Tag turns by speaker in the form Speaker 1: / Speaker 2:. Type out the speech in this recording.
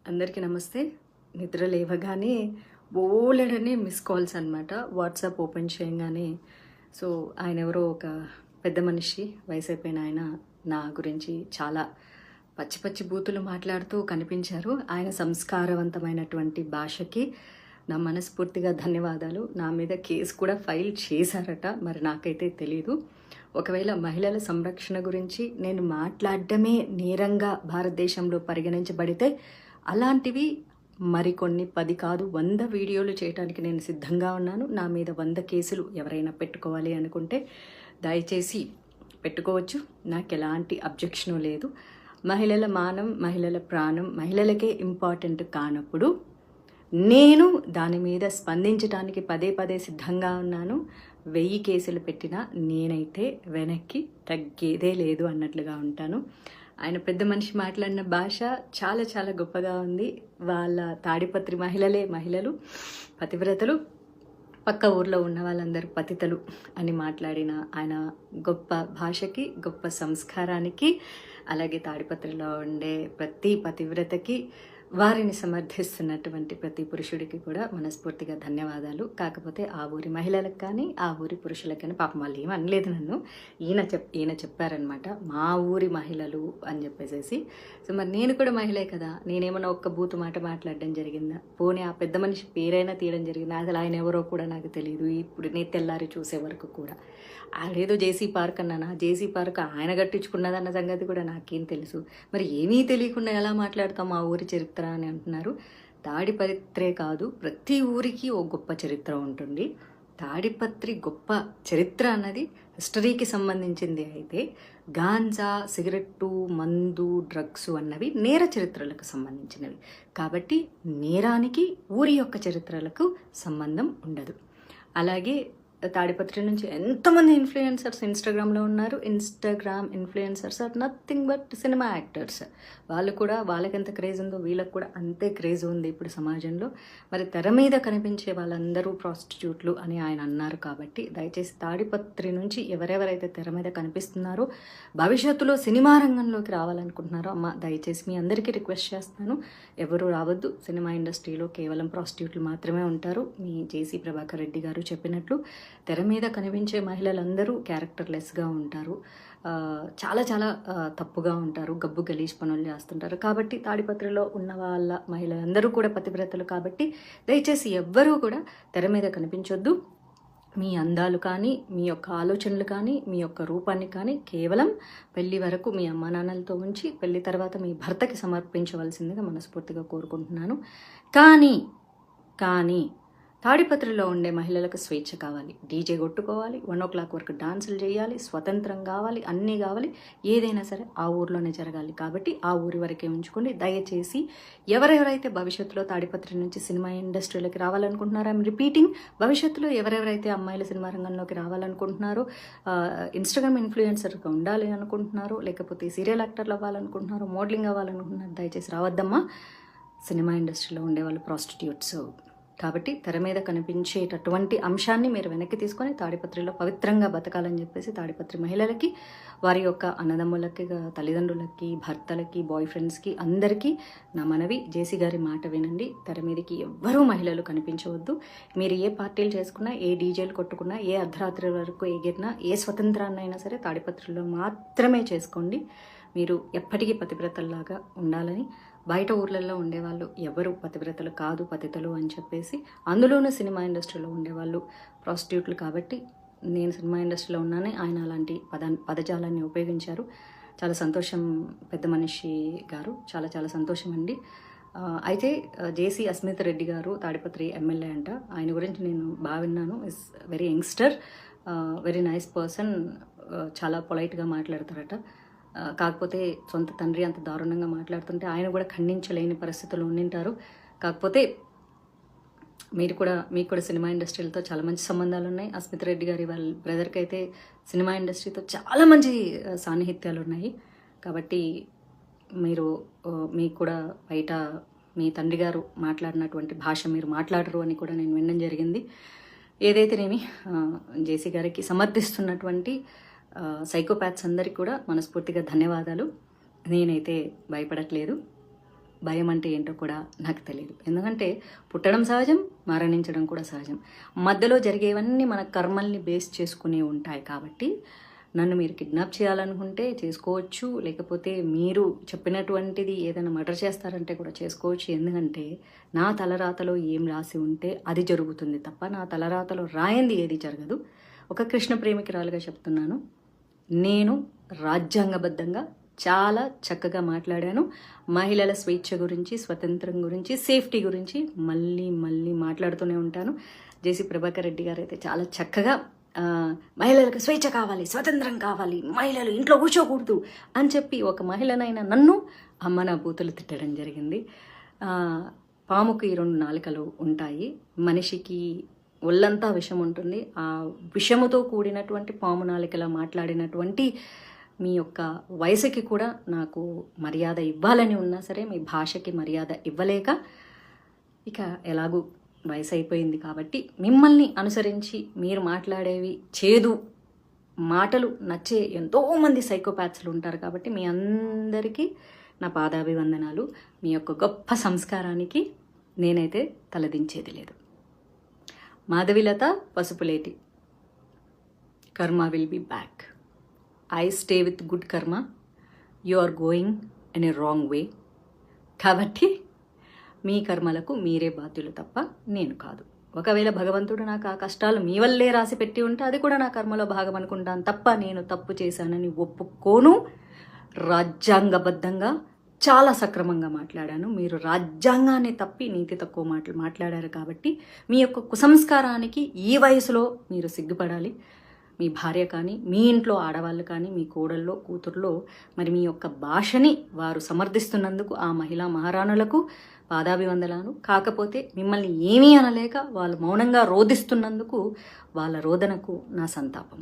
Speaker 1: అందరికీ నమస్తే. నిద్ర లేవగానే బోలెడన్ని మిస్ కాల్స్ అనమాట. వాట్సాప్ ఓపెన్ చేయంగానే ఆయన ఎవరో ఒక పెద్ద మనిషి, వయసైపోయిన ఆయన నా గురించి చాలా పచ్చి పచ్చి బూతులు మాట్లాడుతూ కనిపించారు. ఆయన సంస్కారవంతమైనటువంటి భాషకి నా మనస్ఫూర్తిగా ధన్యవాదాలు. నా మీద కేసు కూడా ఫైల్ చేశారట, మరి నాకైతే తెలీదు. ఒకవేళ మహిళల సంరక్షణ గురించి నేను మాట్లాడడమే నేరంగా భారతదేశంలో పరిగణించబడితే అలాంటివి మరికొన్ని 10 కాదు 100 వీడియోలు చేయడానికి నేను సిద్ధంగా ఉన్నాను. నా మీద 100 కేసులు ఎవరైనా పెట్టుకోవాలి అనుకుంటే దయచేసి పెట్టుకోవచ్చు. నాకు ఎలాంటి అబ్జెక్షను లేదు. మహిళల మానం, మహిళల ప్రాణం మహిళలకే ఇంపార్టెంట్ కానప్పుడు నేను దాని మీద స్పందించడానికి పదే పదే సిద్ధంగా ఉన్నాను. 1000 కేసులు పెట్టినా నేనైతే వెనక్కి తగ్గేదే లేదు అన్నట్లుగా ఉంటాను. ఆయన పెద్ద మనిషి మాట్లాడిన భాష చాలా చాలా గొప్పగా ఉంది. వాళ్ళ తాడిపత్రి మహిళలు పతివ్రతలు, పక్క ఊర్లో ఉన్న వాళ్ళందరూ పతితలు అని మాట్లాడిన ఆయన గొప్ప భాషకి, గొప్ప సంస్కారానికి, అలాగే తాడిపత్రిలో ఉండే ప్రతి పతివ్రతకి, వారిని సమర్థిస్తున్నటువంటి ప్రతి పురుషుడికి కూడా మనస్ఫూర్తిగా ధన్యవాదాలు. కాకపోతే ఆ ఊరి మహిళలకు కానీ, ఆ ఊరి పురుషులకు కానీ, పాపం వాళ్ళు ఏమి అనలేదు నన్ను. ఈయన చెప్పారనమాట, మా ఊరి మహిళలు అని చెప్పేసి. మరి నేను కూడా మహిళే కదా, నేనేమన్నా ఒక్క బూతు మాట మాట్లాడడం జరిగిందా? పోనీ ఆ పెద్ద మనిషి పేరైనా తీయడం జరిగిందా? అసలు ఆయన ఎవరో కూడా నాకు తెలియదు. ఇప్పుడు నేను తెల్లారి చూసే వరకు కూడా ఆడేదో జేసీ పార్క్ అన్నానా, జేసీ పార్క్ ఆయన కట్టించుకున్నదన్న సంగతి కూడా నాకేం తెలుసు. మరి ఏమీ తెలియకుండా ఎలా మాట్లాడతాం మా ఊరి చరిత్ర అని అంటున్నారు. తాడిపత్రే కాదు, ప్రతి ఊరికి ఓ గొప్ప చరిత్ర ఉంటుంది. తాడిపత్రి గొప్ప చరిత్ర అన్నది హిస్టరీకి సంబంధించింది. అయితే గాంజా, సిగరెట్టు, మందు, డ్రగ్స్ అన్నవి నేర చరిత్రలకు సంబంధించినవి. కాబట్టి నేరానికి ఊరి యొక్క చరిత్రలకు సంబంధం ఉండదు. అలాగే తాడిపత్రి నుంచి ఎంతమంది ఇన్ఫ్లుయెన్సర్స్ ఇన్స్టాగ్రామ్లో ఉన్నారు. Instagram influencers are nothing but cinema actors. వాళ్ళు కూడా, వాళ్ళకి ఎంత క్రేజ్ ఉందో వీళ్ళకి కూడా అంతే క్రేజ్ ఉంది ఇప్పుడు సమాజంలో. మరి తెర మీద కనిపించే వాళ్ళందరూ ప్రాస్టిట్యూట్లు అని ఆయన అన్నారు. కాబట్టి దయచేసి తాడిపత్రి నుంచి ఎవరెవరైతే తెర మీద కనిపిస్తున్నారో, భవిష్యత్తులో సినిమా రంగంలోకి రావాలనుకుంటున్నారో, అమ్మ దయచేసి మీ అందరికీ రిక్వెస్ట్ చేస్తాను, ఎవరు రావద్దు. సినిమా ఇండస్ట్రీలో కేవలం ప్రాస్టిట్యూట్లు మాత్రమే ఉంటారు. మీ జేసీ ప్రభాకర్ రెడ్డి గారు చెప్పినట్లు తెర మీద కనిపించే మహిళలందరూ క్యారెక్టర్లెస్గా ఉంటారు, చాలా చాలా తప్పుగా ఉంటారు, గబ్బు గలీజ్ పనులు చేస్తుంటారు. కాబట్టి తాడిపత్రిలో ఉన్న వాళ్ళ మహిళలందరూ కూడా పతివ్రతలు. కాబట్టి దయచేసి ఎవ్వరూ కూడా తెర మీద కనిపించొద్దు. మీ అందాలు కానీ, మీ యొక్క ఆలోచనలు కానీ, మీ యొక్క రూపాన్ని కానీ కేవలం పెళ్లి వరకు మీ అమ్మా నాన్నలతో ఉంచి పెళ్లి తర్వాత మీ భర్తకి సమర్పించవలసిందిగా మనస్ఫూర్తిగా కోరుకుంటున్నాను. కానీ తాడిపత్రిలో ఉండే మహిళలకు స్వేచ్ఛ కావాలి. డీజే కొట్టుకోవాలి, 1 o'clock వరకు డాన్సులు చేయాలి, స్వతంత్రం కావాలి, అన్నీ కావాలి. ఏదైనా సరే ఆ ఊర్లోనే జరగాలి. కాబట్టి ఆ ఊరి వరకే ఉంచుకోండి. దయచేసి ఎవరెవరైతే భవిష్యత్తులో తాడిపత్రి నుంచి సినిమా ఇండస్ట్రీలోకి రావాలనుకుంటున్నారో, ఐఎమ్ రిపీటింగ్, భవిష్యత్తులో ఎవరెవరైతే అమ్మాయిల సినిమా రంగంలోకి రావాలనుకుంటున్నారో, ఇన్స్టాగ్రామ్ ఇన్ఫ్లుయెన్సర్గా ఉండాలి అనుకుంటున్నారో, లేకపోతే సీరియల్ యాక్టర్లు అవ్వాలనుకుంటున్నారో, మోడలింగ్ అవ్వాలనుకుంటున్నారు, దయచేసి రావద్దమ్మా. సినిమా ఇండస్ట్రీలో ఉండేవాళ్ళు ప్రాస్టిట్యూట్స్. కాబట్టి తెర మీద కనిపించేటటువంటి అంశాన్ని మీరు వెనక్కి తీసుకొని తాడిపత్రిలో పవిత్రంగా బతకాలని చెప్పేసి తాడిపత్రి మహిళలకి, వారి యొక్క అన్నదమ్ములకి, తల్లిదండ్రులకి, భర్తలకి, బాయ్ ఫ్రెండ్స్కి అందరికీ నా మనవి, జేసీ గారి మాట వినండి. తెర మీదకి ఎవ్వరూ మహిళలు కనిపించవద్దు. మీరు ఏ పార్టీలు చేసుకున్నా, ఏ డీజేలు కొట్టుకున్నా, ఏ అర్ధరాత్రి వరకు ఎగిరినా, ఏ స్వతంత్రాన్నైనా సరే తాడిపత్రిలో మాత్రమే చేసుకోండి. మీరు ఎప్పటికీ పతివ్రతల్లాగా ఉండాలని. బయట ఊర్లలో ఉండేవాళ్ళు ఎవరు పతివ్రతలు కాదు, పతితలు అని చెప్పేసి, అందులోనూ సినిమా ఇండస్ట్రీలో ఉండేవాళ్ళు ప్రాస్టిట్యూట్లు. కాబట్టి నేను సినిమా ఇండస్ట్రీలో ఉన్నానే, ఆయన అలాంటి పదజాలాన్ని ఉపయోగించారు. చాలా సంతోషం పెద్ద మనిషి గారు, చాలా చాలా సంతోషం అండి. అయితే జేసీ అస్మిత్ రెడ్డి గారు తాడిపత్రి ఎమ్మెల్యే అంట. ఆయన గురించి నేను బాగా విన్నాను. Is very youngster, very nice person, చాలా పొలైట్గా మాట్లాడతారట. కాకపోతే సొంత తండ్రి అంత దారుణంగా మాట్లాడుతుంటే ఆయన కూడా ఖండించలేని పరిస్థితులు ఉండింటారు. కాకపోతే మీకు కూడా సినిమా ఇండస్ట్రీలతో చాలా మంచి సంబంధాలు ఉన్నాయి. అస్మిత్ రెడ్డి గారి వాళ్ళ బ్రదర్కి అయితే సినిమా ఇండస్ట్రీతో చాలా మంచి సాన్నిహిత్యాలు ఉన్నాయి. కాబట్టి మీకు కూడా బయట మీ తండ్రి గారు మాట్లాడినటువంటి భాష మీరు మాట్లాడరు అని కూడా నేను వినడం జరిగింది. ఏదైతేనేమి జేసీ గారికి సమర్థిస్తున్నటువంటి సైకోపాత్స్ అందరికీ కూడా మనస్ఫూర్తిగా ధన్యవాదాలు. నేనైతే భయపడట్లేదు. భయం అంటే ఏంటో కూడా నాకు తెలియదు. ఎందుకంటే పుట్టడం సహజం, మరణించడం కూడా సహజం. మధ్యలో జరిగేవన్నీ మన కర్మల్ని బేస్ చేసుకునే ఉంటాయి. కాబట్టి నన్ను మీరు కిడ్నాప్ చేయాలనుకుంటే చేసుకోవచ్చు, లేకపోతే మీరు చెప్పినటువంటిది ఏదైనా మర్డర్ చేస్తారంటే కూడా చేసుకోవచ్చు. ఎందుకంటే నా తలరాతలో ఏం రాసి ఉంటే అది జరుగుతుంది తప్ప నా తలరాతలో రాయింది ఏది జరగదు. ఒక కృష్ణ ప్రేమికురాలుగా చెప్తున్నాను, నేను రాజ్యాంగబద్ధంగా చాలా చక్కగా మాట్లాడాను. మహిళల స్వేచ్ఛ గురించి, స్వతంత్రం గురించి, సేఫ్టీ గురించి మళ్ళీ మళ్ళీ మాట్లాడుతూనే ఉంటాను. జేసీ ప్రభాకర్ రెడ్డి గారు అయితే చాలా చక్కగా మహిళలకు స్వేచ్ఛ కావాలి, స్వతంత్రం కావాలి, మహిళలు ఇంట్లో కూర్చోకూడదు అని చెప్పి ఒక మహిళనైనా నన్ను అమ్మ నా బూతులు తిట్టడం జరిగింది. పాముకి 2 నాలుకలు ఉంటాయి, మనిషికి ఒళ్ళంతా విషం ఉంటుంది. ఆ విషముతో కూడినటువంటి పాము నాలికలా మాట్లాడినటువంటి మీ యొక్క వయసుకి కూడా నాకు మర్యాద ఇవ్వాలని ఉన్నా సరే మీ భాషకి మర్యాద ఇవ్వలేక, ఇక ఎలాగూ వయసు అయిపోయింది కాబట్టి మిమ్మల్ని అనుసరించి మీరు మాట్లాడేవి చేదు మాటలు నచ్చే ఎంతోమంది సైకోపాత్స్లు ఉంటారు. కాబట్టి మీ అందరికీ నా పాదాభివందనాలు. మీ యొక్క గొప్ప సంస్కారానికి నేనైతే తలదించేది లేదు. Madhavilatha Pasupuleti, karma will be back. I stay with good karma, you are going in a wrong way. కాబట్టి మీ కర్మలకు మీరే బాధ్యులు తప్ప నేను కాదు. ఒకవేళ భగవంతుడు నాకు ఆ కష్టాలు మీ వల్లే రాసి పెట్టి ఉంటే అది కూడా నా కర్మలో భాగం అనుకుంటాను తప్ప నేను తప్పు చేశానని ఒప్పుకోను. రాజ్యాంగబద్ధంగా చాలా సక్రమంగా మాట్లాడాను. మీరు రాజ్యాంగాన్ని తప్పి నీతి తక్కువ మాటలు మాట్లాడారు. కాబట్టి మీ యొక్క కుసంస్కారానికి ఈ వయసులో మీరు సిగ్గుపడాలి. మీ భార్య కానీ, మీ ఇంట్లో ఆడవాళ్ళు కానీ, మీ కోడల్లో కూతుర్లో మరి మీ యొక్క భాషని వారు సమర్థిస్తున్నందుకు ఆ మహిళా మహారాణులకు పాదాభివందనాలు. కాకపోతే మిమ్మల్ని ఏమీ అనలేక వాళ్ళు మౌనంగా రోధిస్తున్నందుకు వాళ్ళ రోదనకు నా సంతాపం.